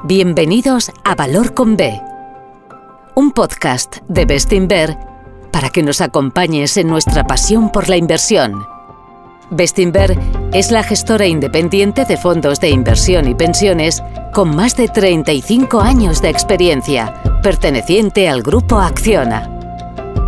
Bienvenidos a Valor con B, un podcast de Bestinver para que nos acompañes en nuestra pasión por la inversión. Bestinver es la gestora independiente de fondos de inversión y pensiones con más de 35 años de experiencia, perteneciente al Grupo Acciona.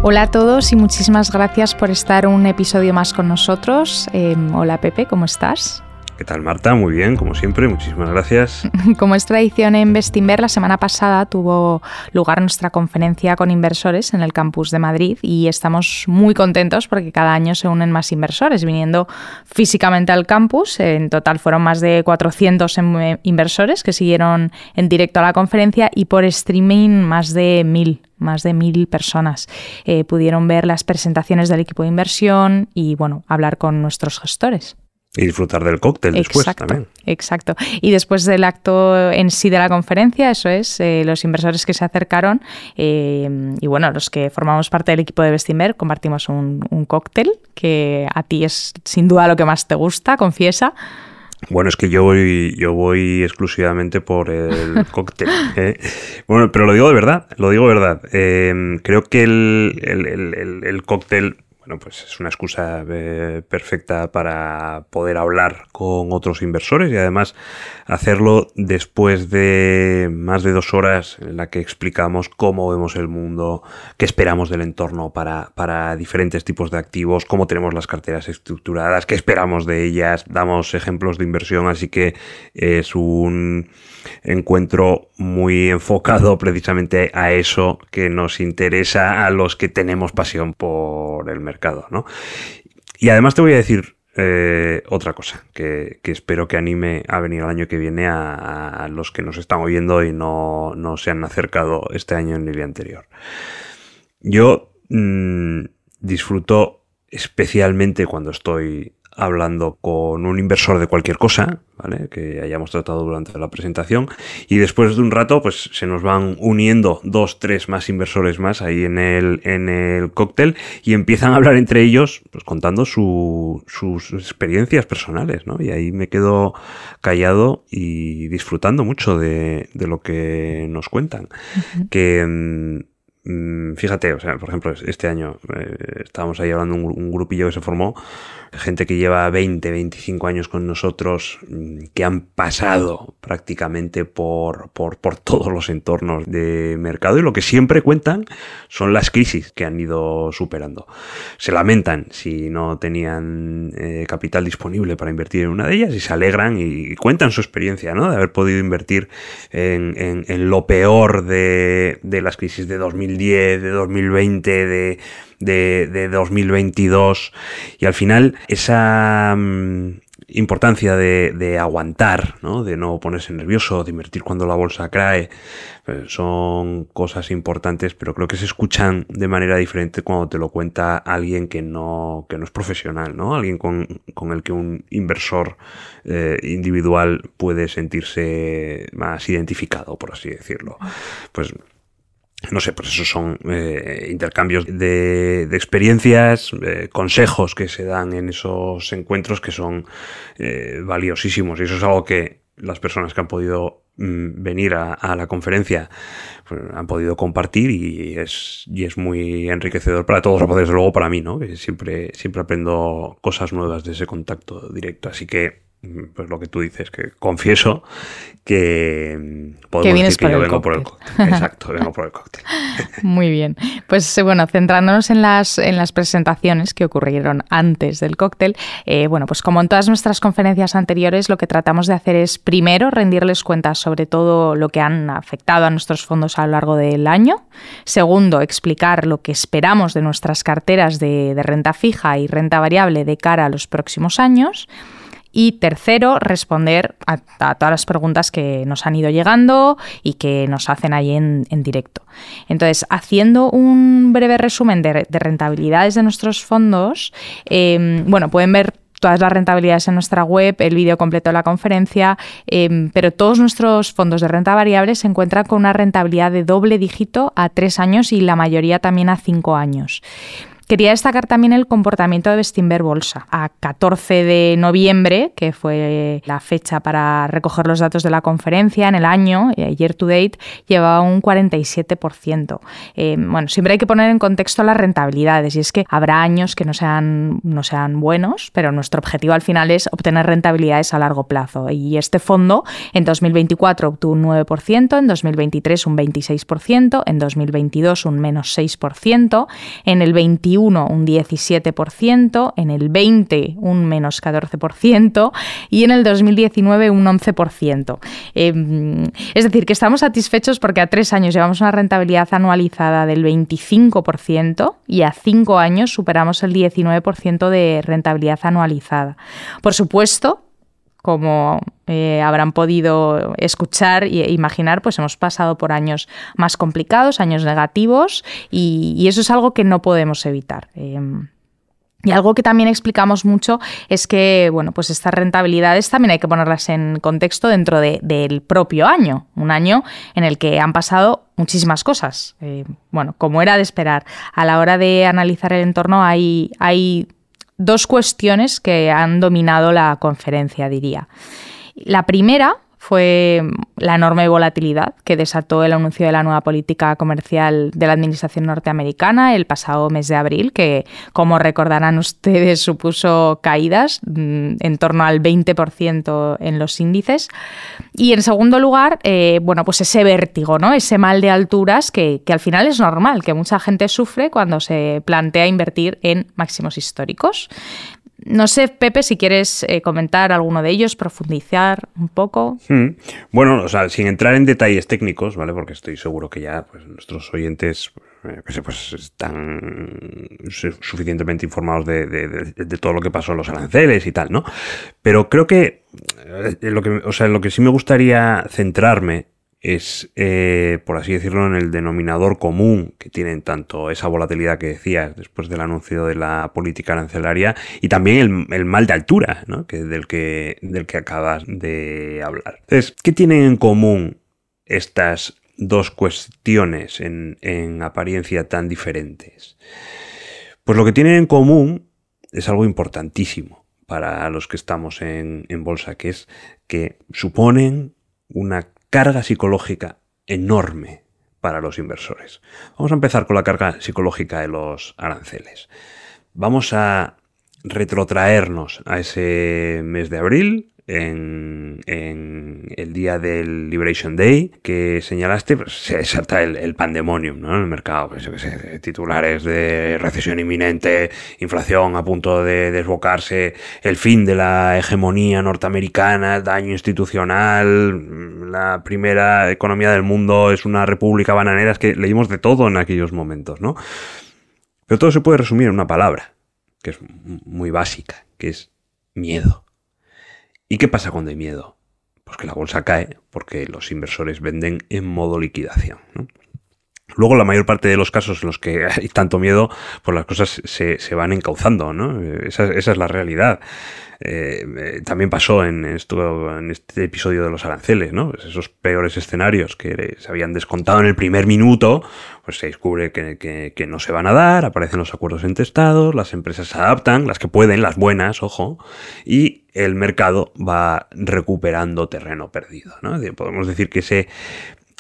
Hola a todos y muchísimas gracias por estar un episodio más con nosotros. Hola Pepe, ¿cómo estás? ¿Qué tal, Marta? Muy bien, como siempre, muchísimas gracias. Como es tradición en Bestinver, la semana pasada tuvo lugar nuestra conferencia con inversores en el campus de Madrid y estamos muy contentos porque cada año se unen más inversores viniendo físicamente al campus. En total fueron más de 400 inversores que siguieron en directo a la conferencia y por streaming más de 1.000 personas pudieron ver las presentaciones del equipo de inversión y, bueno, hablar con nuestros gestores. Y disfrutar del cóctel después también. Exacto. Y después del acto en sí de la conferencia, eso es, los inversores que se acercaron y bueno, los que formamos parte del equipo de Bestinver compartimos un cóctel que a ti es sin duda lo que más te gusta, confiesa. Bueno, es que yo voy exclusivamente por el cóctel. Bueno, pero lo digo de verdad. Creo que el cóctel... Bueno, pues es una excusa perfecta para poder hablar con otros inversores y además hacerlo después de más de 2 horas en la que explicamos cómo vemos el mundo, qué esperamos del entorno para diferentes tipos de activos, cómo tenemos las carteras estructuradas, qué esperamos de ellas, damos ejemplos de inversión, así que es un encuentro muy enfocado precisamente a eso que nos interesa a los que tenemos pasión por el mercado, ¿no? Y además te voy a decir otra cosa que espero que anime a venir el año que viene a los que nos están oyendo y no se han acercado este año ni el anterior. Yo disfruto especialmente cuando estoy hablando con un inversor de cualquier cosa, ¿vale?, que hayamos tratado durante la presentación, y después de un rato pues se nos van uniendo 2, 3 más inversores más ahí en el cóctel y empiezan a hablar entre ellos pues contando sus experiencias personales, ¿no? Y ahí me quedo callado y disfrutando mucho de lo que nos cuentan. Uh-huh. Que fíjate, o sea, por ejemplo, este año estábamos ahí hablando un grupillo que se formó, gente que lleva 20, 25 años con nosotros, que han pasado prácticamente por todos los entornos de mercado y lo que siempre cuentan son las crisis que han ido superando. Se lamentan si no tenían capital disponible para invertir en una de ellas y se alegran y cuentan su experiencia, ¿no?, de haber podido invertir en lo peor de las crisis de 2010, de 2020, de 2022, y al final esa importancia de aguantar, ¿no?, de no ponerse nervioso, de invertir cuando la bolsa cae, pues son cosas importantes, pero creo que se escuchan de manera diferente cuando te lo cuenta alguien que no es profesional, ¿no?, alguien con el que un inversor individual puede sentirse más identificado, por así decirlo. Pues no sé, pues esos son intercambios de experiencias, consejos que se dan en esos encuentros que son valiosísimos, y eso es algo que las personas que han podido venir a la conferencia pues, han podido compartir y es muy enriquecedor para todos, desde luego para mí, ¿no?, que siempre aprendo cosas nuevas de ese contacto directo, así que pues lo que tú dices, que confieso que podemos decir que yo vengo por el cóctel. Exacto, vengo por el cóctel. Muy bien. Pues bueno, centrándonos en las presentaciones que ocurrieron antes del cóctel, bueno, pues como en todas nuestras conferencias anteriores, lo que tratamos de hacer es primero rendirles cuentas sobre todo lo que han afectado a nuestros fondos a lo largo del año. Segundo, explicar lo que esperamos de nuestras carteras de renta fija y renta variable de cara a los próximos años. Y tercero, responder a todas las preguntas que nos han ido llegando y que nos hacen ahí en directo. Entonces, haciendo un breve resumen de rentabilidades de nuestros fondos, bueno, pueden ver todas las rentabilidades en nuestra web, el vídeo completo de la conferencia, pero todos nuestros fondos de renta variable se encuentran con una rentabilidad de doble dígito a 3 años y la mayoría también a 5 años. Quería destacar también el comportamiento de Bestinver Bolsa. A 14 de noviembre, que fue la fecha para recoger los datos de la conferencia en el año, year to date, llevaba un 47%. Bueno, siempre hay que poner en contexto las rentabilidades, y es que habrá años que no sean buenos, pero nuestro objetivo al final es obtener rentabilidades a largo plazo. Y este fondo en 2024 obtuvo un 9%, en 2023 un 26%, en 2022 un menos 6%, en el 21 un 17%, en el 20 un menos 14% y en el 2019 un 11%. Es decir, que estamos satisfechos porque a 3 años llevamos una rentabilidad anualizada del 25% y a 5 años superamos el 19% de rentabilidad anualizada. Por supuesto, como habrán podido escuchar e imaginar, pues hemos pasado por años más complicados, años negativos, y eso es algo que no podemos evitar. Y algo que también explicamos mucho es que, bueno, pues estas rentabilidades también hay que ponerlas en contexto dentro del propio año, un año en el que han pasado muchísimas cosas. Bueno, como era de esperar, a la hora de analizar el entorno hay 2 cuestiones que han dominado la conferencia, diría. La primera fue la enorme volatilidad que desató el anuncio de la nueva política comercial de la administración norteamericana el pasado mes de abril, que, como recordarán ustedes, supuso caídas en torno al 20% en los índices. Y en segundo lugar, bueno, pues ese vértigo, ¿no? Ese mal de alturas que al final es normal, que mucha gente sufre cuando se plantea invertir en máximos históricos. No sé, Pepe, si quieres comentar alguno de ellos, profundizar un poco. Bueno, o sea, sin entrar en detalles técnicos, ¿vale? Porque estoy seguro que ya pues, nuestros oyentes pues, están suficientemente informados de todo lo que pasó en los aranceles y tal, ¿no? Pero creo que lo que sí me gustaría centrarme es, por así decirlo, en el denominador común que tienen tanto esa volatilidad que decías después del anuncio de la política arancelaria y también el mal de altura, ¿no? del que acabas de hablar. Entonces, ¿qué tienen en común estas 2 cuestiones en apariencia tan diferentes? Pues lo que tienen en común es algo importantísimo para los que estamos en bolsa, que es que suponen una carga psicológica enorme para los inversores. Vamos a empezar con la carga psicológica de los aranceles. Vamos a retrotraernos a ese mes de abril, en el día del Liberation Day que señalaste, pues se salta el pandemonium, ¿no? En el mercado, pues, yo qué sé, titulares de recesión inminente, inflación a punto de desbocarse, el fin de la hegemonía norteamericana, daño institucional, la primera economía del mundo es una república bananera. Es que leímos de todo en aquellos momentos, ¿no? Pero todo se puede resumir en una palabra, que es muy básica, que es miedo. ¿Y qué pasa cuando hay miedo? Pues que la bolsa cae porque los inversores venden en modo liquidación, ¿no? Luego, la mayor parte de los casos en los que hay tanto miedo, pues las cosas se van encauzando, ¿no? Esa es la realidad. También pasó en este episodio de los aranceles, ¿no? Pues esos peores escenarios que se habían descontado en el primer minuto, pues se descubre que no se van a dar, aparecen los acuerdos entestados, las empresas se adaptan, las que pueden, las buenas, ojo, y el mercado va recuperando terreno perdido, ¿no? Podemos decir que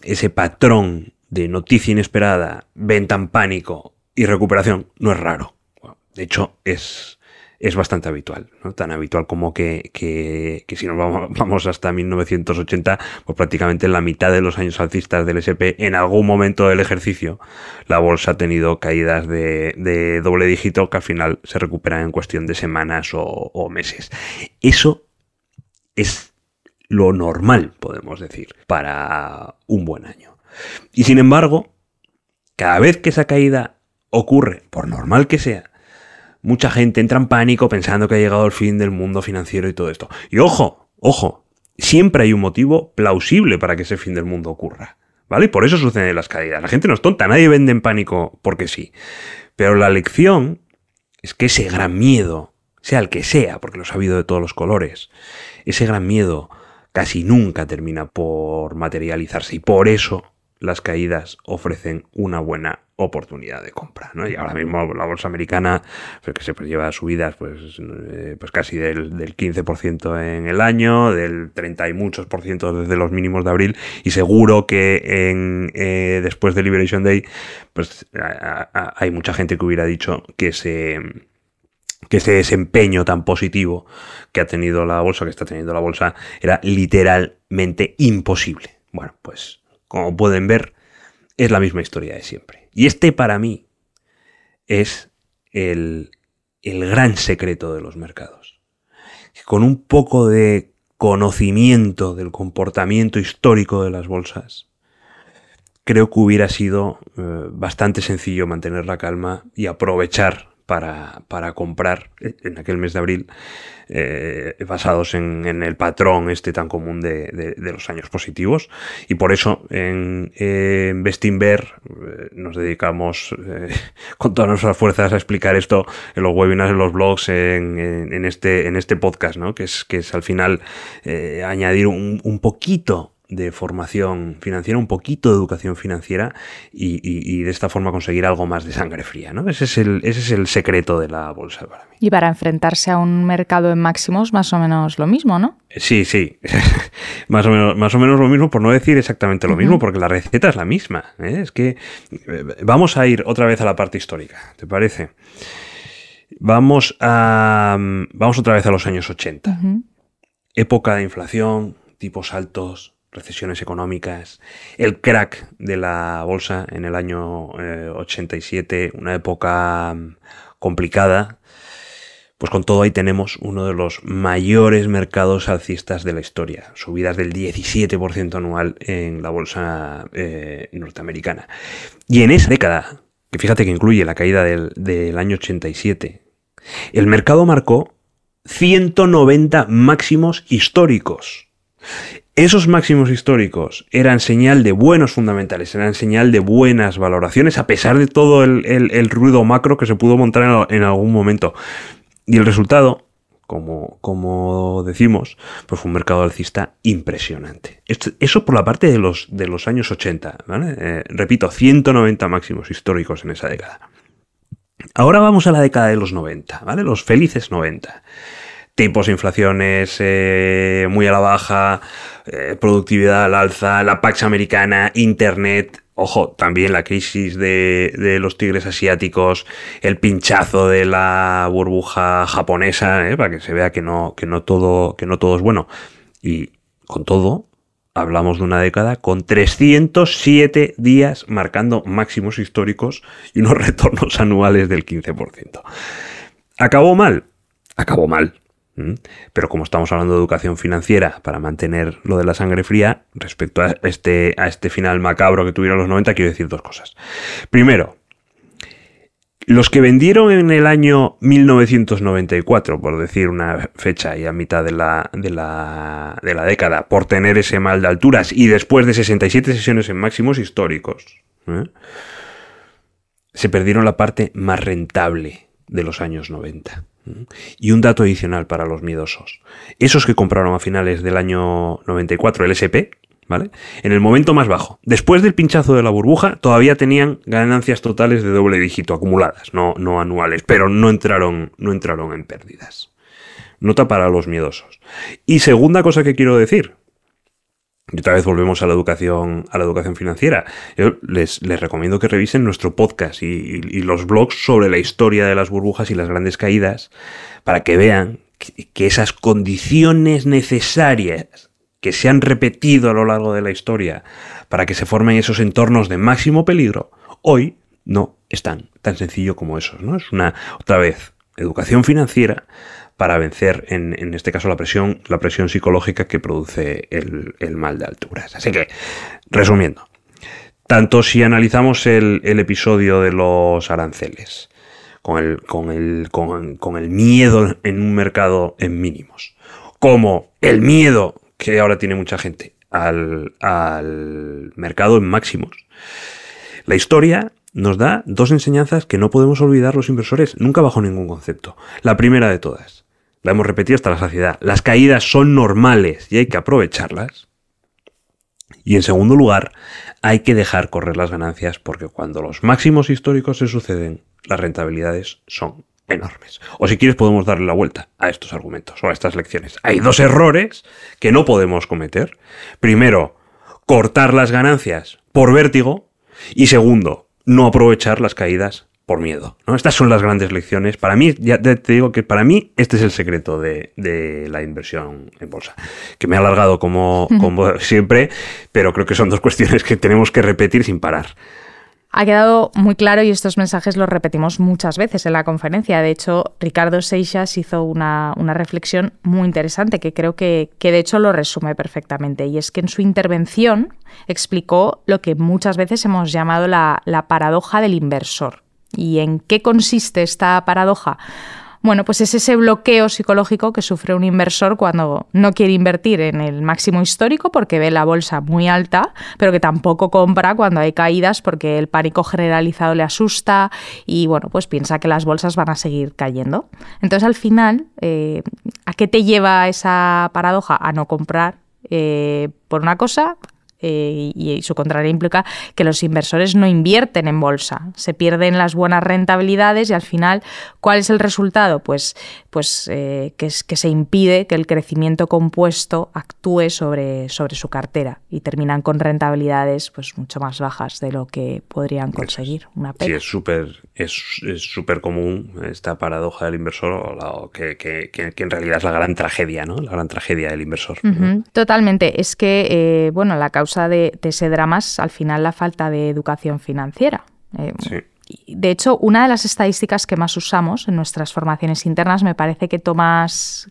ese patrón de noticia inesperada, venta en pánico y recuperación no es raro. Bueno, de hecho, es bastante habitual, ¿no? Tan habitual como que si nos vamos hasta 1980, pues prácticamente en la mitad de los años alcistas del S&P, en algún momento del ejercicio, la bolsa ha tenido caídas de doble dígito que al final se recuperan en cuestión de semanas o meses. Eso es lo normal, podemos decir, para un buen año. Y sin embargo, cada vez que esa caída ocurre, por normal que sea, mucha gente entra en pánico pensando que ha llegado el fin del mundo financiero y todo esto. Y ojo, siempre hay un motivo plausible para que ese fin del mundo ocurra, ¿vale? Y por eso suceden las caídas. La gente no es tonta, nadie vende en pánico porque sí. Pero la lección es que ese gran miedo, sea el que sea, porque los ha habido de todos los colores, ese gran miedo casi nunca termina por materializarse. Y por eso las caídas ofrecen una buena oportunidad de compra, ¿no? Y ahora mismo la bolsa americana, que se lleva subidas pues casi del 15% en el año, del 30 y muchos por ciento desde los mínimos de abril, y seguro que después de Liberation Day pues hay mucha gente que hubiera dicho que ese desempeño tan positivo que ha tenido la bolsa, que está teniendo la bolsa, era literalmente imposible. Bueno, pues como pueden ver, es la misma historia de siempre. Y para mí es el gran secreto de los mercados. Con un poco de conocimiento del comportamiento histórico de las bolsas, creo que hubiera sido bastante sencillo mantener la calma y aprovechar para comprar en aquel mes de abril, basados en el patrón tan común de los años positivos. Y por eso en Bestinver nos dedicamos con todas nuestras fuerzas a explicar esto en los webinars, en los blogs, en este podcast, ¿no? Que es al final añadir un poquito de formación financiera, un poquito de educación financiera y de esta forma conseguir algo más de sangre fría, ¿no? Ese es el secreto de la bolsa para mí. Y para enfrentarse a un mercado en máximos, más o menos lo mismo, ¿no? Sí. más o menos lo mismo, por no decir exactamente lo mismo, porque la receta es la misma, ¿eh? Es que vamos a ir otra vez a la parte histórica, ¿te parece? Vamos otra vez a los años 80. Época de inflación, tipos altos, recesiones económicas, el crack de la bolsa en el año 87, una época complicada. Pues con todo ahí tenemos uno de los mayores mercados alcistas de la historia, subidas del 17% anual en la bolsa norteamericana. Y en esa década, que fíjate que incluye la caída del año 87, el mercado marcó 190 máximos históricos. Esos máximos históricos eran señal de buenos fundamentales, eran señal de buenas valoraciones, a pesar de todo el ruido macro que se pudo montar en algún momento. Y el resultado, como decimos, pues fue un mercado alcista impresionante. Eso por la parte de los años 80, ¿vale? Repito, 190 máximos históricos en esa década. Ahora vamos a la década de los 90, ¿vale? Los felices 90. Tipos de inflaciones muy a la baja, productividad al alza, la Pax americana, Internet, ojo, también la crisis de los tigres asiáticos, el pinchazo de la burbuja japonesa, para que se vea que no todo es bueno. Y con todo, hablamos de una década con 307 días marcando máximos históricos y unos retornos anuales del 15%. ¿Acabó mal? Acabó mal. Pero como estamos hablando de educación financiera para mantener lo de la sangre fría, respecto a este final macabro que tuvieron los 90, quiero decir dos cosas. Primero, los que vendieron en el año 1994, por decir una fecha y a mitad de la década, por tener ese mal de alturas y después de 67 sesiones en máximos históricos, se perdieron la parte más rentable de los años 90. Y un dato adicional para los miedosos. Esos que compraron a finales del año 94 el SP, ¿vale? En el momento más bajo, después del pinchazo de la burbuja, todavía tenían ganancias totales de doble dígito acumuladas, no anuales, pero no entraron en pérdidas. Nota para los miedosos. Y segunda cosa que quiero decir, y otra vez volvemos a la educación financiera. Yo les recomiendo que revisen nuestro podcast y los blogs sobre la historia de las burbujas y las grandes caídas para que vean que esas condiciones necesarias que se han repetido a lo largo de la historia para que se formen esos entornos de máximo peligro, hoy no es tan sencillo como eso, ¿no? Es otra vez, educación financiera para vencer, en este caso, la presión psicológica que produce el mal de alturas. Así que, resumiendo, tanto si analizamos el episodio de los aranceles, con el miedo en un mercado en mínimos, como el miedo que ahora tiene mucha gente al mercado en máximos, la historia nos da dos enseñanzas que no podemos olvidar los inversores nunca bajo ningún concepto. La primera de todas, la hemos repetido hasta la saciedad, las caídas son normales y hay que aprovecharlas. Y en segundo lugar, hay que dejar correr las ganancias porque cuando los máximos históricos se suceden, las rentabilidades son enormes. O si quieres podemos darle la vuelta a estos argumentos o a estas lecciones. Hay dos errores que no podemos cometer. Primero, cortar las ganancias por vértigo y segundo, no aprovechar las caídas por miedo, ¿no? Estas son las grandes lecciones. Para mí, ya te digo que para mí este es el secreto de la inversión en bolsa. Que me he alargado como siempre, pero creo que son dos cuestiones que tenemos que repetir sin parar. Ha quedado muy claro y estos mensajes los repetimos muchas veces en la conferencia. De hecho, Ricardo Seixas hizo una reflexión muy interesante que creo que de hecho lo resume perfectamente. Y es que en su intervención explicó lo que muchas veces hemos llamado la paradoja del inversor. ¿Y en qué consiste esta paradoja? Bueno, pues es ese bloqueo psicológico que sufre un inversor cuando no quiere invertir en el máximo histórico porque ve la bolsa muy alta, pero que tampoco compra cuando hay caídas porque el pánico generalizado le asusta y, bueno, pues piensa que las bolsas van a seguir cayendo. Entonces, al final, ¿a qué te lleva esa paradoja? A no comprar por una cosa. Y su contrario implica que los inversores no invierten en bolsa, se pierden las buenas rentabilidades y al final, ¿cuál es el resultado? Pues que se impide que el crecimiento compuesto actúe sobre su cartera y terminan con rentabilidades pues mucho más bajas de lo que podrían conseguir. Una pena. Sí, es súper común esta paradoja del inversor, que en realidad es la gran tragedia, ¿no? La gran tragedia del inversor. Uh-huh. Totalmente. Es que, la causa de ese drama es al final la falta de educación financiera. Sí. De hecho, una de las estadísticas que más usamos en nuestras formaciones internas, me parece que Tomás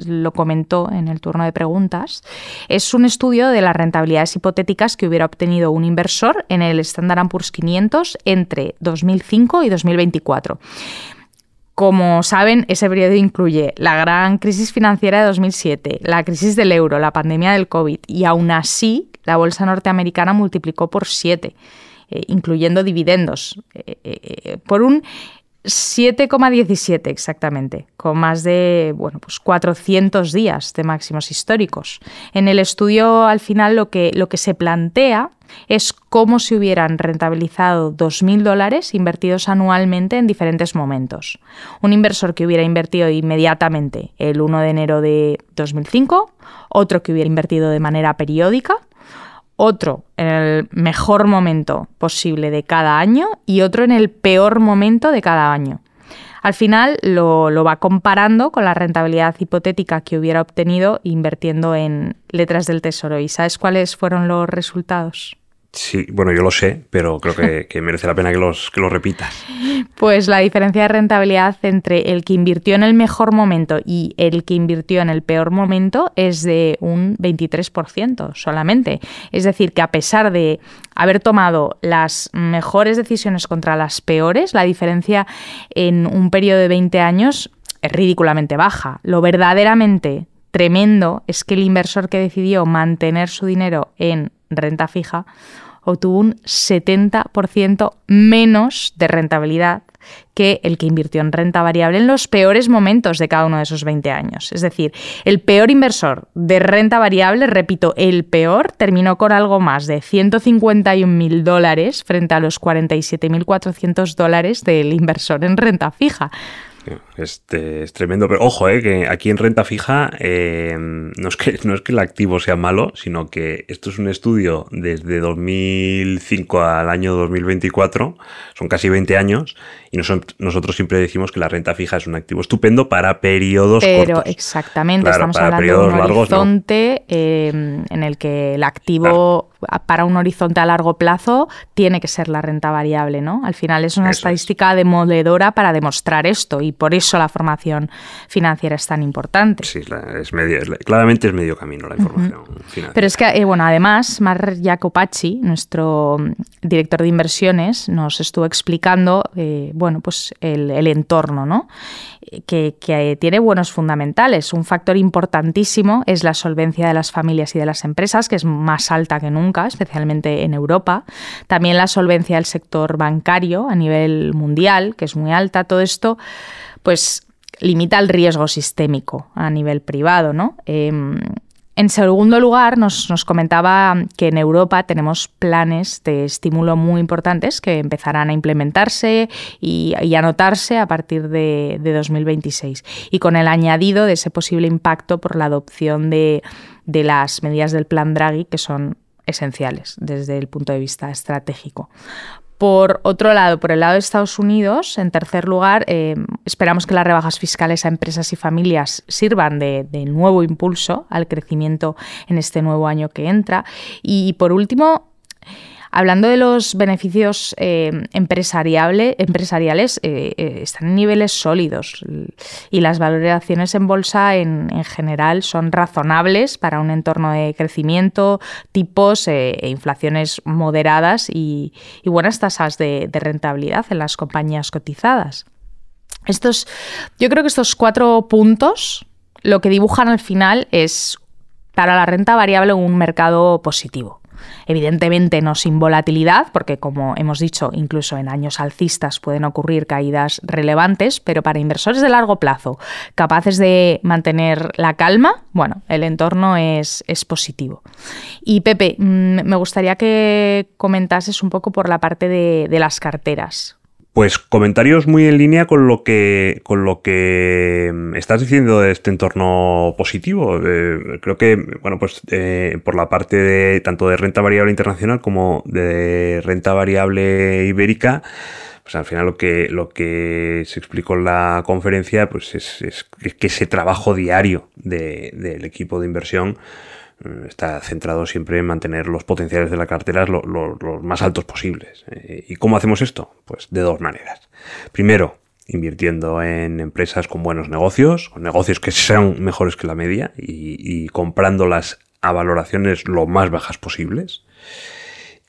lo comentó en el turno de preguntas, es un estudio de las rentabilidades hipotéticas que hubiera obtenido un inversor en el Standard & Poor's 500 entre 2005 y 2024. Como saben, ese periodo incluye la gran crisis financiera de 2007, la crisis del euro, la pandemia del COVID y aún así la bolsa norteamericana multiplicó por 7, incluyendo dividendos, por un 7,17 exactamente, con más de 400 días de máximos históricos. En el estudio, al final, lo que se plantea es cómo se hubieran rentabilizado $2.000 invertidos anualmente en diferentes momentos. Un inversor que hubiera invertido inmediatamente el 1 de enero de 2005, otro que hubiera invertido de manera periódica, otro en el mejor momento posible de cada año y otro en el peor momento de cada año. Al final lo va comparando con la rentabilidad hipotética que hubiera obtenido invirtiendo en letras del Tesoro. ¿Y sabes cuáles fueron los resultados? Sí, bueno, yo lo sé, pero creo que merece la pena que los repitas. Pues la diferencia de rentabilidad entre el que invirtió en el mejor momento y el que invirtió en el peor momento es de un 23% solamente. Es decir, que a pesar de haber tomado las mejores decisiones contra las peores, la diferencia en un periodo de 20 años es ridículamente baja. Lo verdaderamente tremendo es que el inversor que decidió mantener su dinero en renta fija obtuvo un 70% menos de rentabilidad que el que invirtió en renta variable en los peores momentos de cada uno de esos 20 años. Es decir, el peor inversor de renta variable, repito, el peor, terminó con algo más de $151.000 frente a los $47.400 del inversor en renta fija. Es tremendo, pero ojo, que aquí en renta fija no es que el activo sea malo, sino que esto es un estudio desde 2005 al año 2024, son casi 20 años, y nosotros siempre decimos que la renta fija es un activo estupendo para periodos cortos. Pero exactamente, claro, estamos hablando de un horizonte en el que el activo, para un horizonte a largo plazo, tiene que ser la renta variable, ¿no? Al final es una estadística demoledora para demostrar esto, y por eso la formación financiera es tan importante. Sí, claramente es medio camino la información financiera. Pero es que, además, Mark Jacopacci, nuestro director de inversiones, nos estuvo explicando el entorno, ¿no? Que tiene buenos fundamentales. Un factor importantísimo es la solvencia de las familias y de las empresas, que es más alta que nunca, especialmente en Europa. También la solvencia del sector bancario a nivel mundial, que es muy alta. Todo esto pues limita el riesgo sistémico a nivel privado, ¿no? En segundo lugar, nos comentaba que en Europa tenemos planes de estímulo muy importantes que empezarán a implementarse y a notarse a partir de 2026. Y con el añadido de ese posible impacto por la adopción de las medidas del Plan Draghi, que son esenciales desde el punto de vista estratégico. Por otro lado, por el lado de Estados Unidos, en tercer lugar, esperamos que las rebajas fiscales a empresas y familias sirvan de nuevo impulso al crecimiento en este nuevo año que entra. Y por último, hablando de los beneficios empresariales, están en niveles sólidos y las valoraciones en bolsa en general son razonables para un entorno de crecimiento, tipos e inflaciones moderadas y buenas tasas de rentabilidad en las compañías cotizadas. Yo creo que estos 4 puntos lo que dibujan al final es para la renta variable un mercado positivo. Evidentemente no sin volatilidad, porque como hemos dicho, incluso en años alcistas pueden ocurrir caídas relevantes, pero para inversores de largo plazo capaces de mantener la calma, bueno, el entorno es positivo. Y Pepe, me gustaría que comentases un poco por la parte de las carteras. Pues comentarios muy en línea con lo que estás diciendo de este entorno positivo. Creo que, bueno, pues por la parte de tanto de renta variable internacional como de renta variable ibérica, pues al final lo que se explicó en la conferencia, pues es que ese trabajo diario del equipo de inversión está centrado siempre en mantener los potenciales de la cartera los más altos posibles. ¿Y cómo hacemos esto? Pues de 2 maneras. Primero, invirtiendo en empresas con buenos negocios, con negocios que sean mejores que la media y comprándolas a valoraciones lo más bajas posibles.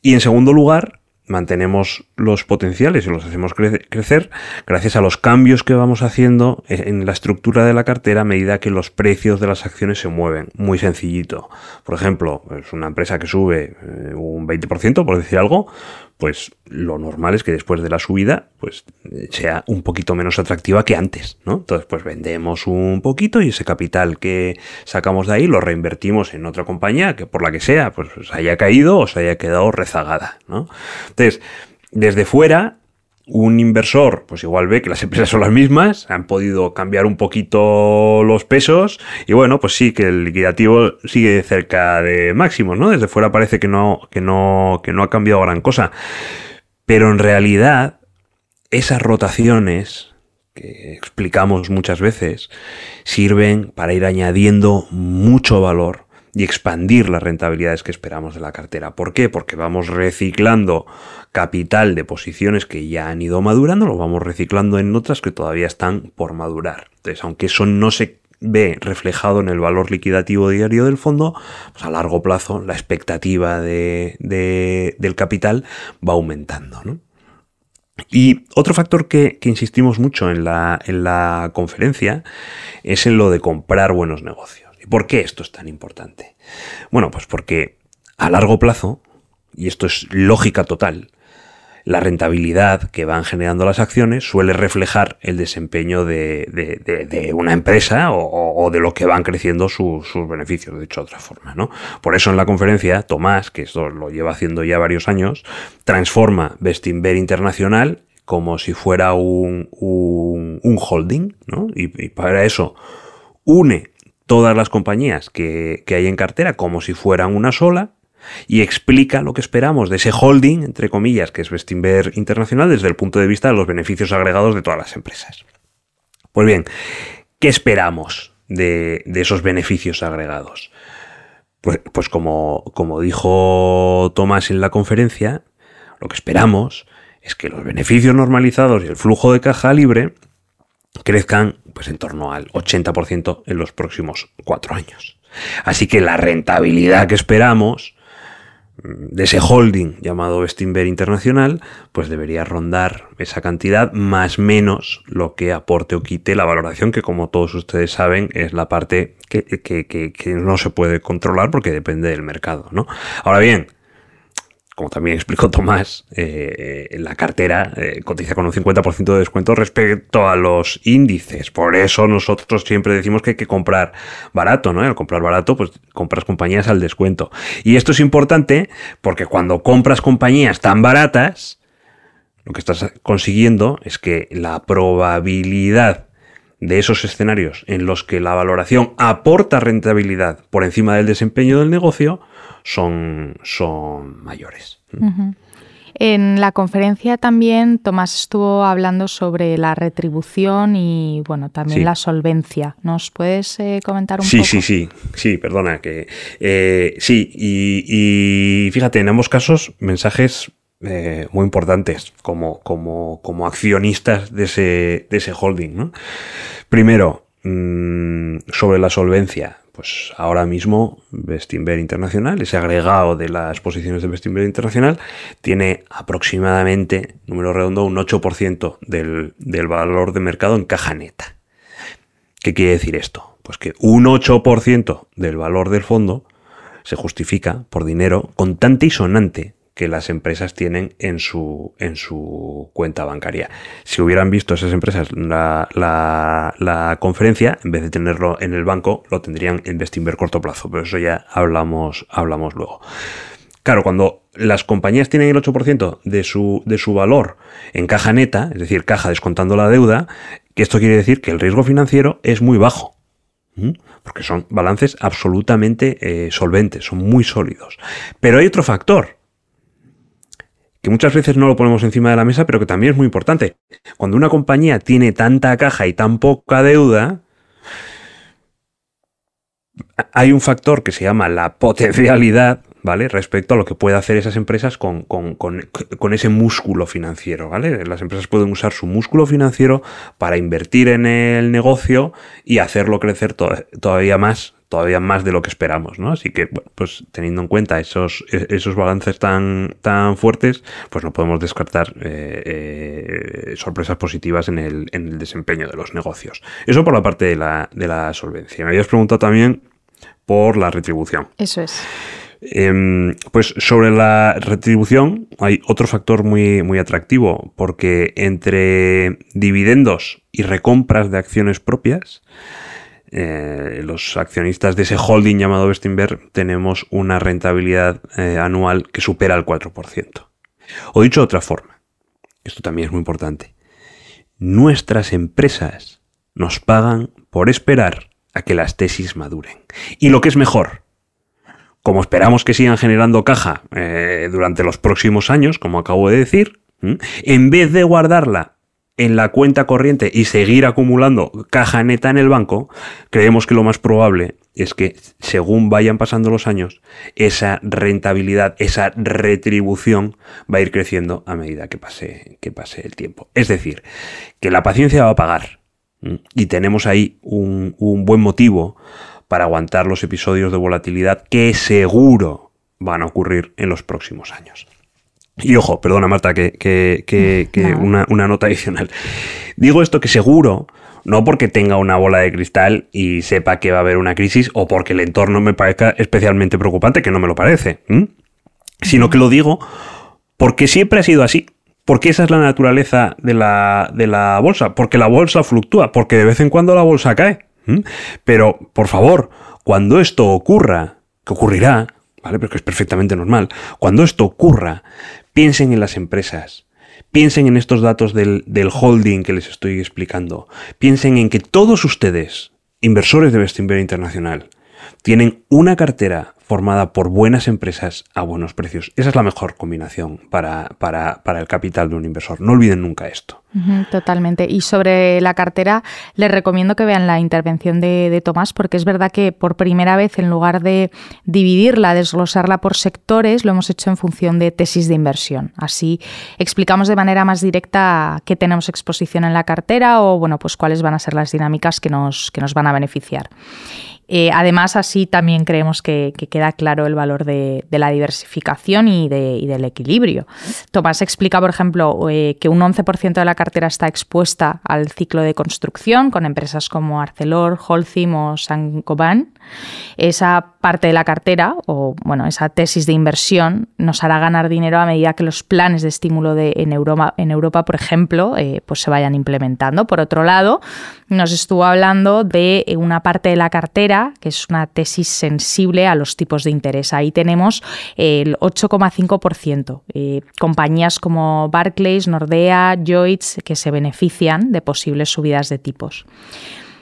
Y en segundo lugar, mantenemos los potenciales y los hacemos crecer gracias a los cambios que vamos haciendo en la estructura de la cartera a medida que los precios de las acciones se mueven. Muy sencillito. Por ejemplo, es una empresa que sube un 20%, por decir algo, pues lo normal es que después de la subida pues sea un poquito menos atractiva que antes, ¿no? Entonces pues vendemos un poquito y ese capital que sacamos de ahí lo reinvertimos en otra compañía que por la que sea pues se haya caído o se haya quedado rezagada, ¿no? Entonces, desde fuera, un inversor pues igual ve que las empresas son las mismas, han podido cambiar un poquito los pesos y bueno, pues sí, que el liquidativo sigue cerca de máximos, ¿no? Desde fuera parece que no ha cambiado gran cosa. Pero en realidad, esas rotaciones que explicamos muchas veces sirven para ir añadiendo mucho valor y expandir las rentabilidades que esperamos de la cartera. ¿Por qué? Porque vamos reciclando capital de posiciones que ya han ido madurando, lo vamos reciclando en otras que todavía están por madurar. Entonces, aunque eso no se ve reflejado en el valor liquidativo diario del fondo, pues a largo plazo la expectativa del capital va aumentando, ¿no? Y otro factor que insistimos mucho en la conferencia es en lo de comprar buenos negocios. ¿Y por qué esto es tan importante? Bueno, pues porque a largo plazo, y esto es lógica total, la rentabilidad que van generando las acciones suele reflejar el desempeño de una empresa o de lo que van creciendo sus beneficios, de hecho de otra forma, ¿no? Por eso en la conferencia, Tomás, que esto lo lleva haciendo ya varios años, transforma Bestinver Internacional como si fuera un holding, ¿no? Y para eso une todas las compañías que hay en cartera como si fueran una sola y explica lo que esperamos de ese holding, entre comillas, que es Bestinver Internacional desde el punto de vista de los beneficios agregados de todas las empresas. Pues bien, ¿qué esperamos de esos beneficios agregados? Pues como dijo Tomás en la conferencia, lo que esperamos es que los beneficios normalizados y el flujo de caja libre crezcan pues en torno al 80% en los próximos 4 años. Así que la rentabilidad que esperamos de ese holding llamado Bestinver Internacional pues debería rondar esa cantidad más menos lo que aporte o quite la valoración, que como todos ustedes saben es la parte que no se puede controlar porque depende del mercado, ¿no? Ahora bien, como también explicó Tomás, la cartera cotiza con un 50% de descuento respecto a los índices. Por eso nosotros siempre decimos que hay que comprar barato, ¿no? Al comprar barato, pues compras compañías al descuento. Y esto es importante porque cuando compras compañías tan baratas, lo que estás consiguiendo es que la probabilidad de esos escenarios en los que la valoración aporta rentabilidad por encima del desempeño del negocio son mayores. Uh-huh. En la conferencia también Tomás estuvo hablando sobre la retribución y bueno, también la solvencia. ¿Nos puedes comentar un poco? Sí, perdona. Y fíjate, en ambos casos mensajes muy importantes como accionistas de ese holding, ¿no? Primero, sobre la solvencia. Pues ahora mismo Bestinver Internacional, ese agregado de las posiciones de Bestinver Internacional, tiene aproximadamente, número redondo, un 8% del valor de mercado en caja neta. ¿Qué quiere decir esto? Pues que un 8% del valor del fondo se justifica por dinero contante y sonante que las empresas tienen en su cuenta bancaria. Si hubieran visto esas empresas la conferencia, en vez de tenerlo en el banco, lo tendrían en Bestinver corto plazo, pero eso ya hablamos luego. Claro, cuando las compañías tienen el 8% de su valor en caja neta, es decir, caja descontando la deuda, que esto quiere decir que el riesgo financiero es muy bajo, porque son balances absolutamente solventes, son muy sólidos. Pero hay otro factor que muchas veces no lo ponemos encima de la mesa, pero que también es muy importante. Cuando una compañía tiene tanta caja y tan poca deuda, hay un factor que se llama la potencialidad, ¿vale? Respecto a lo que puede hacer esas empresas con ese músculo financiero, ¿vale? Las empresas pueden usar su músculo financiero para invertir en el negocio y hacerlo crecer todavía más de lo que esperamos, ¿no? Así que, bueno, pues teniendo en cuenta esos balances tan fuertes, pues no podemos descartar sorpresas positivas en el desempeño de los negocios. Eso por la parte de la solvencia. Me habías preguntado también por la retribución. Eso es. Pues sobre la retribución hay otro factor muy, muy atractivo, porque entre dividendos y recompras de acciones propias, los accionistas de ese holding llamado Bestinver tenemos una rentabilidad anual que supera el 4%. O dicho de otra forma, esto también es muy importante, nuestras empresas nos pagan por esperar a que las tesis maduren. Y lo que es mejor, como esperamos que sigan generando caja durante los próximos años, como acabo de decir, en vez de guardarla en la cuenta corriente y seguir acumulando caja neta en el banco, creemos que lo más probable es que según vayan pasando los años, esa rentabilidad, esa retribución va a ir creciendo a medida que pase el tiempo. Es decir, que la paciencia va a pagar y tenemos ahí un buen motivo para aguantar los episodios de volatilidad que seguro van a ocurrir en los próximos años. Y ojo, perdona Marta, una nota adicional. Digo esto que seguro, no porque tenga una bola de cristal y sepa que va a haber una crisis o porque el entorno me parezca especialmente preocupante, que no me lo parece, sino que lo digo porque siempre ha sido así. Porque esa es la naturaleza de la bolsa, porque la bolsa fluctúa, porque de vez en cuando la bolsa cae. Pero, por favor, cuando esto ocurra, que ocurrirá, ¿vale? Pero que es perfectamente normal, cuando esto ocurra, piensen en las empresas, piensen en estos datos del holding que les estoy explicando, piensen en que todos ustedes, inversores de Bestinver Internacional, tienen una cartera formada por buenas empresas a buenos precios. Esa es la mejor combinación para el capital de un inversor. No olviden nunca esto. Totalmente. Y sobre la cartera, les recomiendo que vean la intervención de Tomás, porque es verdad que por primera vez, en lugar de dividirla, desglosarla por sectores, lo hemos hecho en función de tesis de inversión. Así explicamos de manera más directa qué tenemos exposición en la cartera o, bueno, pues cuáles van a ser las dinámicas que nos van a beneficiar. Además, así también creemos que queda claro el valor de la diversificación y del equilibrio. Tomás explica, por ejemplo, que un 11% de la cartera está expuesta al ciclo de construcción con empresas como Arcelor, Holcim o Saint-Gobain. Esa parte de la cartera, o bueno, esa tesis de inversión, nos hará ganar dinero a medida que los planes de estímulo en Europa, por ejemplo, pues se vayan implementando. Por otro lado, nos estuvo hablando de una parte de la cartera que es una tesis sensible a los tipos de interés. Ahí tenemos el 8,5%. Compañías como Barclays, Nordea, Lloyds, que se benefician de posibles subidas de tipos.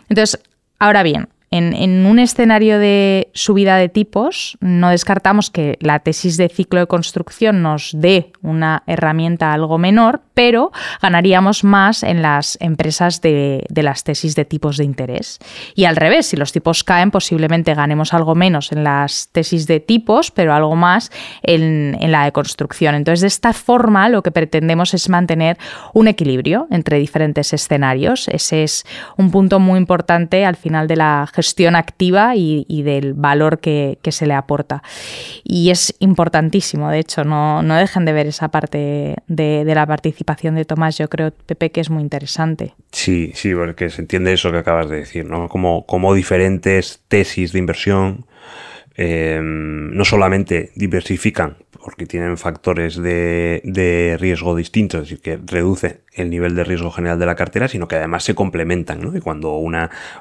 Entonces, ahora bien, en un escenario de subida de tipos, no descartamos que la tesis de ciclo de construcción nos dé una herramienta algo menor, pero ganaríamos más en las empresas de las tesis de tipos de interés. Y al revés, si los tipos caen, posiblemente ganemos algo menos en las tesis de tipos, pero algo más en la de construcción. Entonces, de esta forma, lo que pretendemos es mantener un equilibrio entre diferentes escenarios. Ese es un punto muy importante al final de la gestión activa y del valor que se le aporta. Y es importantísimo, de hecho, no dejen de ver esa parte de la participación de Tomás. Yo creo, Pepe, que es muy interesante. Sí, porque se entiende eso que acabas de decir, ¿no? Como diferentes tesis de inversión no solamente diversifican porque tienen factores de riesgo distintos, es decir, que reduce el nivel de riesgo general de la cartera, sino que además se complementan, ¿no? Y cuando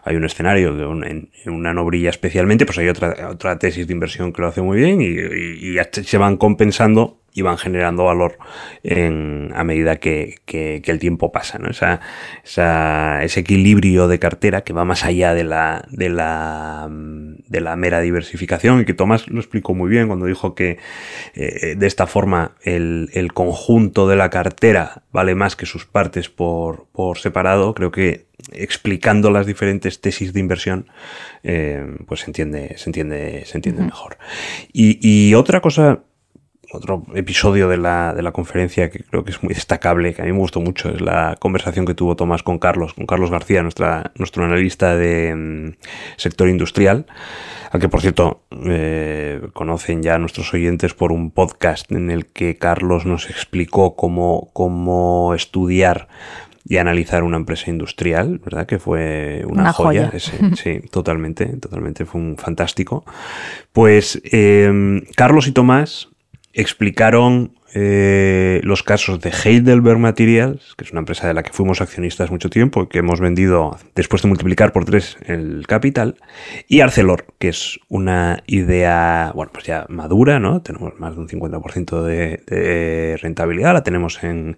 hay un escenario en una no brilla especialmente, pues hay otra tesis de inversión que lo hace muy bien y se van compensando y van generando valor a medida que el tiempo pasa, ¿no? Ese equilibrio de cartera que va más allá de la mera diversificación, y que Tomás lo explicó muy bien cuando dijo que de esta forma el conjunto de la cartera vale más que sus partes por separado. Creo que explicando las diferentes tesis de inversión pues se entiende mejor. Y otra cosa, otro episodio de la conferencia que creo que es muy destacable, que a mí me gustó mucho, es la conversación que tuvo Tomás con Carlos García, nuestro analista de sector industrial, al que, por cierto, conocen ya nuestros oyentes por un podcast en el que Carlos nos explicó cómo estudiar y analizar una empresa industrial, ¿verdad? Que fue una joya. Sí, totalmente, fue un fantástico. Pues Carlos y Tomás explicaron los casos de Heidelberg Materials, que es una empresa de la que fuimos accionistas mucho tiempo y que hemos vendido después de multiplicar por 3 el capital, y Arcelor, que es una idea, bueno, pues ya madura, ¿no? Tenemos más de un 50% de rentabilidad, la tenemos en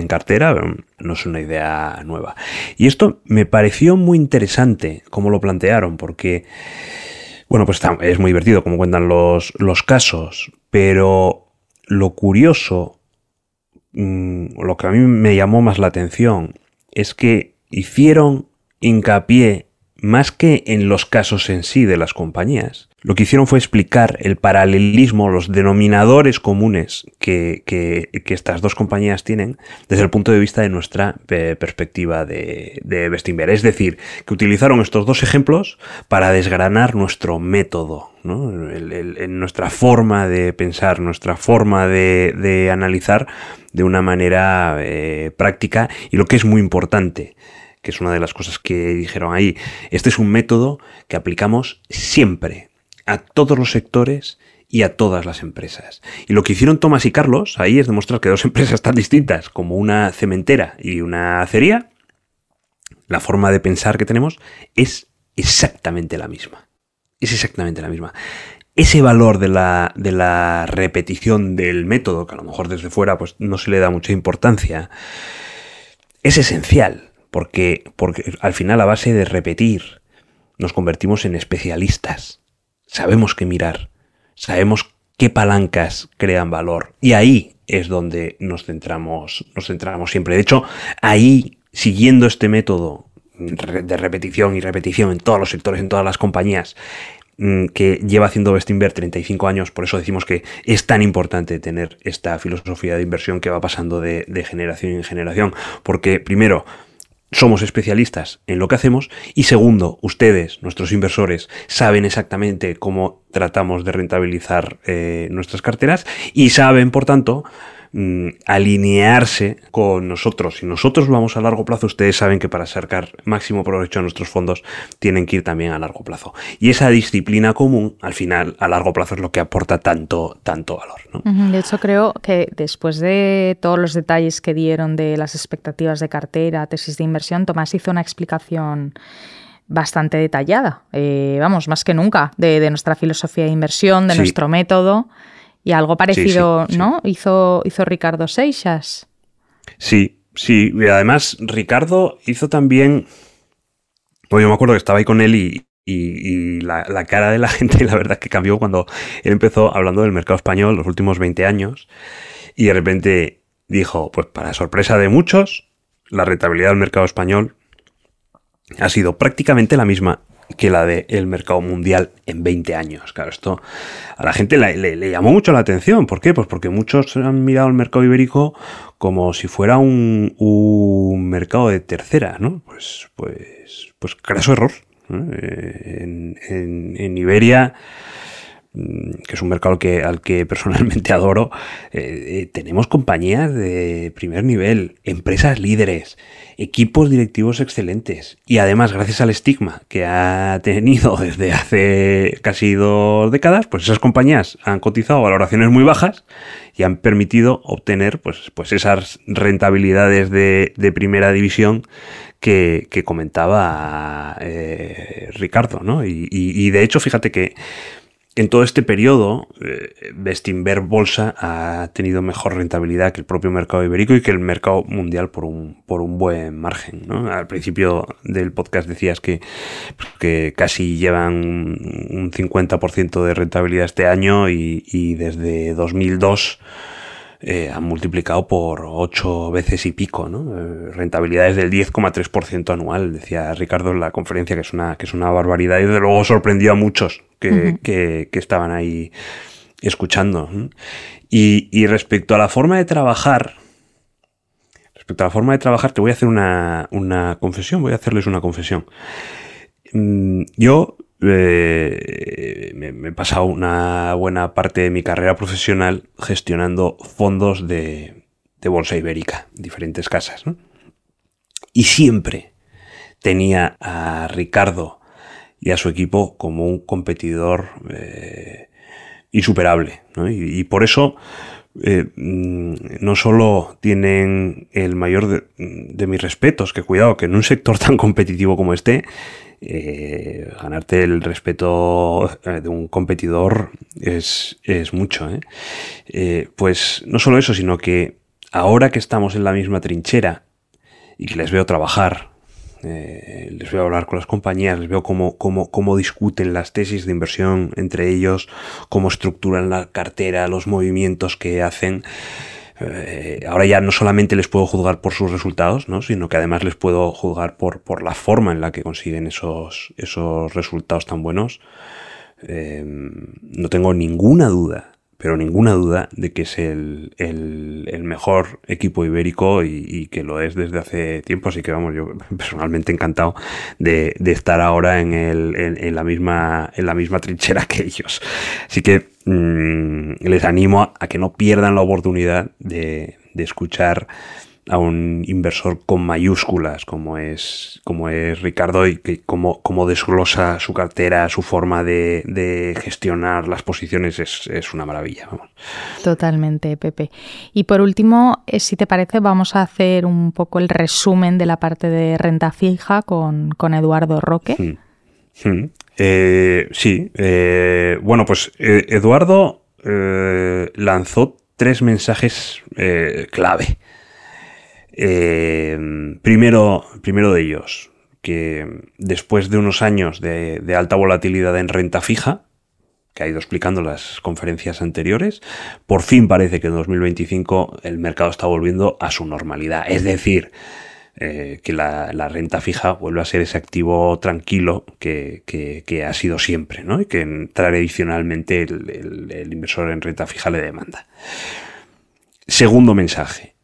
cartera, no es una idea nueva. Y esto me pareció muy interesante cómo lo plantearon, porque bueno, pues es muy divertido como cuentan los casos, pero lo curioso, lo que a mí me llamó más la atención, es que hicieron hincapié más que en los casos en sí de las compañías. Lo que hicieron fue explicar el paralelismo, los denominadores comunes que estas dos compañías tienen desde el punto de vista de nuestra perspectiva de Bestinver. Es decir, que utilizaron estos dos ejemplos para desgranar nuestro método, ¿no? Nuestra forma de pensar, nuestra forma de analizar de una manera práctica, y lo que es muy importante, que es una de las cosas que dijeron ahí, este es un método que aplicamos siempre a todos los sectores y a todas las empresas. Y lo que hicieron Tomás y Carlos ahí es demostrar que dos empresas tan distintas como una cementera y una acería, la forma de pensar que tenemos es exactamente la misma. Es exactamente la misma. Ese valor de la repetición del método, que a lo mejor desde fuera pues no se le da mucha importancia, es esencial. Porque al final, a base de repetir, nos convertimos en especialistas. Sabemos qué mirar, sabemos qué palancas crean valor. Y ahí es donde nos centramos siempre. De hecho, ahí, siguiendo este método de repetición y repetición en todos los sectores, en todas las compañías, que lleva haciendo Bestinver 35 años, por eso decimos que es tan importante tener esta filosofía de inversión que va pasando de generación en generación. Porque, primero, somos especialistas en lo que hacemos. Y segundo, ustedes, nuestros inversores, saben exactamente cómo tratamos de rentabilizar nuestras carteras y saben, por tanto, alinearse con nosotros. Si nosotros vamos a largo plazo, ustedes saben que para sacar máximo provecho a nuestros fondos tienen que ir también a largo plazo. Y esa disciplina común, al final, a largo plazo es lo que aporta tanto valor, ¿no? De hecho, creo que después de todos los detalles que dieron de las expectativas de cartera, tesis de inversión, Tomás hizo una explicación bastante detallada, vamos, más que nunca, de nuestra filosofía de inversión, de nuestro método. Y algo parecido, sí. ¿No? Hizo Ricardo Seixas. Sí. Y además, Ricardo hizo también... Pues yo me acuerdo que estaba ahí con él y la cara de la gente, la verdad, que cambió cuando él empezó hablando del mercado español los últimos 20 años. Y de repente dijo, pues para sorpresa de muchos, la rentabilidad del mercado español ha sido prácticamente la misma que la del mercado mundial en 20 años. Claro, esto a la gente le llamó mucho la atención. ¿Por qué? Pues porque muchos han mirado el mercado ibérico como si fuera un mercado de tercera, ¿no? Pues craso error. En Iberia, que es un mercado al que personalmente adoro, tenemos compañías de primer nivel, empresas líderes, equipos directivos excelentes y además, gracias al estigma que ha tenido desde hace casi 2 décadas, pues esas compañías han cotizado valoraciones muy bajas y han permitido obtener pues esas rentabilidades de primera división que comentaba Ricardo, ¿no? Y de hecho, fíjate que en todo este periodo, Bestinver Bolsa ha tenido mejor rentabilidad que el propio mercado ibérico y que el mercado mundial por un buen margen, ¿no? Al principio del podcast decías que casi llevan un 50% de rentabilidad este año y desde 2002 han multiplicado por 8 veces y pico, ¿no? Rentabilidades del 10,3% anual, decía Ricardo en la conferencia, que es una barbaridad y desde luego sorprendió a muchos que estaban ahí escuchando. Y respecto a la forma de trabajar, te voy a hacer una confesión, voy a hacerles una confesión. Yo me he pasado una buena parte de mi carrera profesional gestionando fondos de bolsa ibérica, diferentes casas, ¿no? Y siempre tenía a Ricardo y a su equipo como un competidor insuperable, ¿no? Y por eso no solo tienen el mayor de mis respetos, que cuidado, que en un sector tan competitivo como este, ganarte el respeto de un competidor es mucho, pues no solo eso, sino que ahora que estamos en la misma trinchera y que les veo trabajar, les veo hablar con las compañías, les veo cómo discuten las tesis de inversión entre ellos, cómo estructuran la cartera, los movimientos que hacen. Ahora ya no solamente les puedo juzgar por sus resultados, ¿no? Sino que además les puedo juzgar por la forma en la que consiguen esos resultados tan buenos. No tengo ninguna duda, pero ninguna duda de que es el mejor equipo ibérico y que lo es desde hace tiempo. Así que vamos, yo personalmente encantado de estar ahora en la misma trinchera que ellos. Así que les animo a que no pierdan la oportunidad de escuchar a un inversor con mayúsculas como es Ricardo y que como desglosa su cartera, su forma de gestionar las posiciones es una maravilla. Vamos. Totalmente, Pepe. Y por último, si te parece, vamos a hacer un poco el resumen de la parte de renta fija con Eduardo Roque. Sí. Bueno, pues Eduardo lanzó 3 mensajes clave. Primero de ellos, que después de unos años de alta volatilidad en renta fija, que ha ido explicando en las conferencias anteriores, por fin parece que en 2025 el mercado está volviendo a su normalidad. Es decir, que la renta fija vuelve a ser ese activo tranquilo que ha sido siempre, ¿no? Y que tradicionalmente el inversor en renta fija le demanda. Segundo mensaje.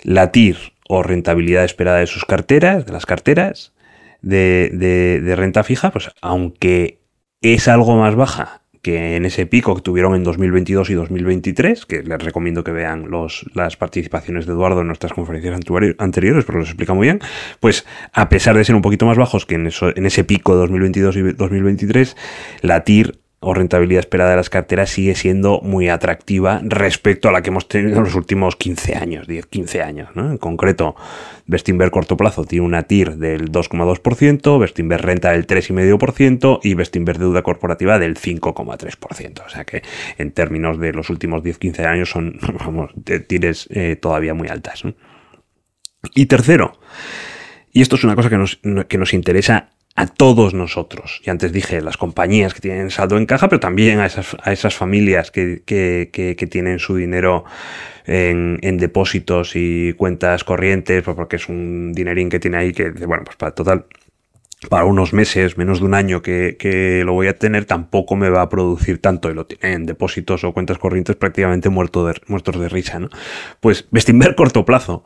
La TIR o rentabilidad esperada de sus carteras, de las carteras de renta fija, pues aunque es algo más baja que en ese pico que tuvieron en 2022 y 2023, que les recomiendo que vean las participaciones de Eduardo en nuestras conferencias anteriores, porque los explica muy bien, pues a pesar de ser un poquito más bajos que en ese pico de 2022 y 2023, la TIR o rentabilidad esperada de las carteras sigue siendo muy atractiva respecto a la que hemos tenido en los últimos 15 años, 10-15 años, ¿no? En concreto, Bestinver corto plazo tiene una TIR del 2,2%, Bestinver renta del 3,5% y Bestinver deuda corporativa del 5,3%. O sea que en términos de los últimos 10-15 años son, vamos, TIRs todavía muy altas, ¿no? Y tercero, y esto es una cosa que nos interesa a todos nosotros. Y antes dije las compañías que tienen saldo en caja, pero también a esas familias que tienen su dinero en depósitos y cuentas corrientes, pues porque es un dinerín que tiene ahí que, bueno, pues para unos meses, menos de un año que lo voy a tener, tampoco me va a producir tanto, y lo tienen en depósitos o cuentas corrientes prácticamente muertos de risa, ¿no? Pues Bestinver corto plazo,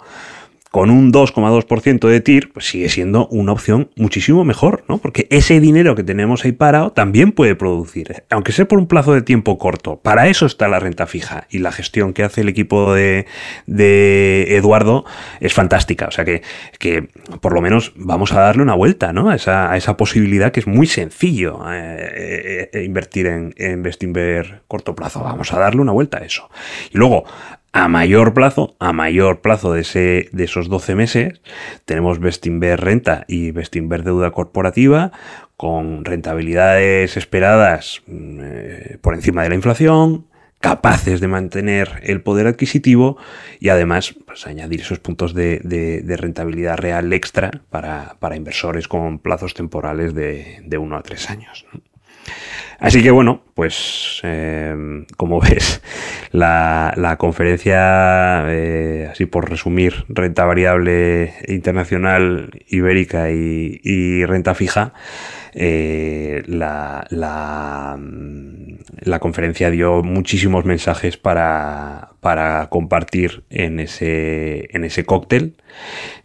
con un 2,2% de TIR, pues sigue siendo una opción muchísimo mejor, ¿no? Porque ese dinero que tenemos ahí parado también puede producir, aunque sea por un plazo de tiempo corto. Para eso está la renta fija, y la gestión que hace el equipo de Eduardo es fantástica. O sea que por lo menos vamos a darle una vuelta, ¿no? A esa posibilidad que es muy sencillo invertir en Bestinver corto plazo. Vamos a darle una vuelta a eso. Y luego, a mayor plazo de esos 12 meses, tenemos Bestinver renta y Bestinver deuda corporativa con rentabilidades esperadas por encima de la inflación, capaces de mantener el poder adquisitivo y además pues, añadir esos puntos de rentabilidad real extra para inversores con plazos temporales de 1 a 3 años, ¿no? Así que bueno, pues como ves, la conferencia, así por resumir, renta variable internacional, ibérica y renta fija, la conferencia dio muchísimos mensajes para compartir en ese cóctel,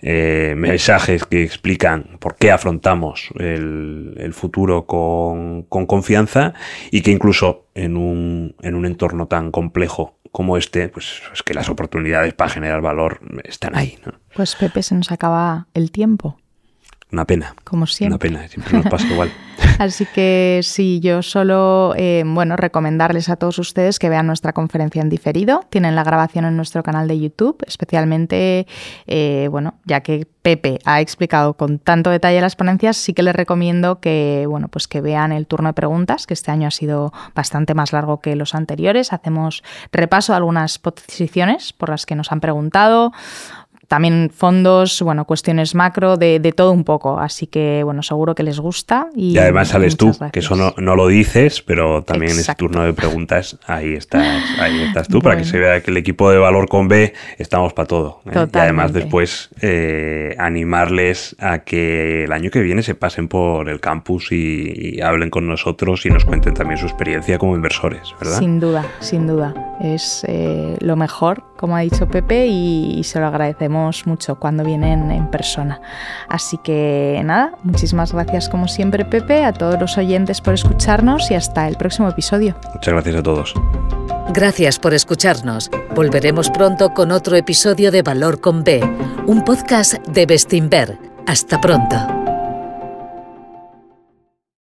mensajes que explican por qué afrontamos el futuro con confianza, y que incluso en un entorno tan complejo como este, pues es que las oportunidades para generar valor están ahí, ¿no? Pues Pepe, se nos acaba el tiempo. Una pena. Como siempre. Una pena, siempre nos pasa igual. Así que sí, yo solo, recomendarles a todos ustedes que vean nuestra conferencia en diferido. Tienen la grabación en nuestro canal de YouTube, especialmente, ya que Pepe ha explicado con tanto detalle las ponencias, sí que les recomiendo que vean el turno de preguntas, que este año ha sido bastante más largo que los anteriores. Hacemos repaso de algunas posiciones por las que nos han preguntado. También fondos, cuestiones macro, de todo un poco. Así que, seguro que les gusta. Y además sales tú, gracias. Que eso no lo dices, pero también Exacto. En ese turno de preguntas ahí estás tú, para que se vea que el equipo de Valor con B estamos para todo. Y además después animarles a que el año que viene se pasen por el campus y hablen con nosotros y nos cuenten también su experiencia como inversores, ¿verdad? Sin duda. Es lo mejor, como ha dicho Pepe, y se lo agradecemos mucho cuando vienen en persona. Así que nada, muchísimas gracias como siempre, Pepe, a todos los oyentes por escucharnos y hasta el próximo episodio. Muchas gracias a todos. Gracias por escucharnos. Volveremos pronto con otro episodio de Valor con B, un podcast de Bestinver. Hasta pronto.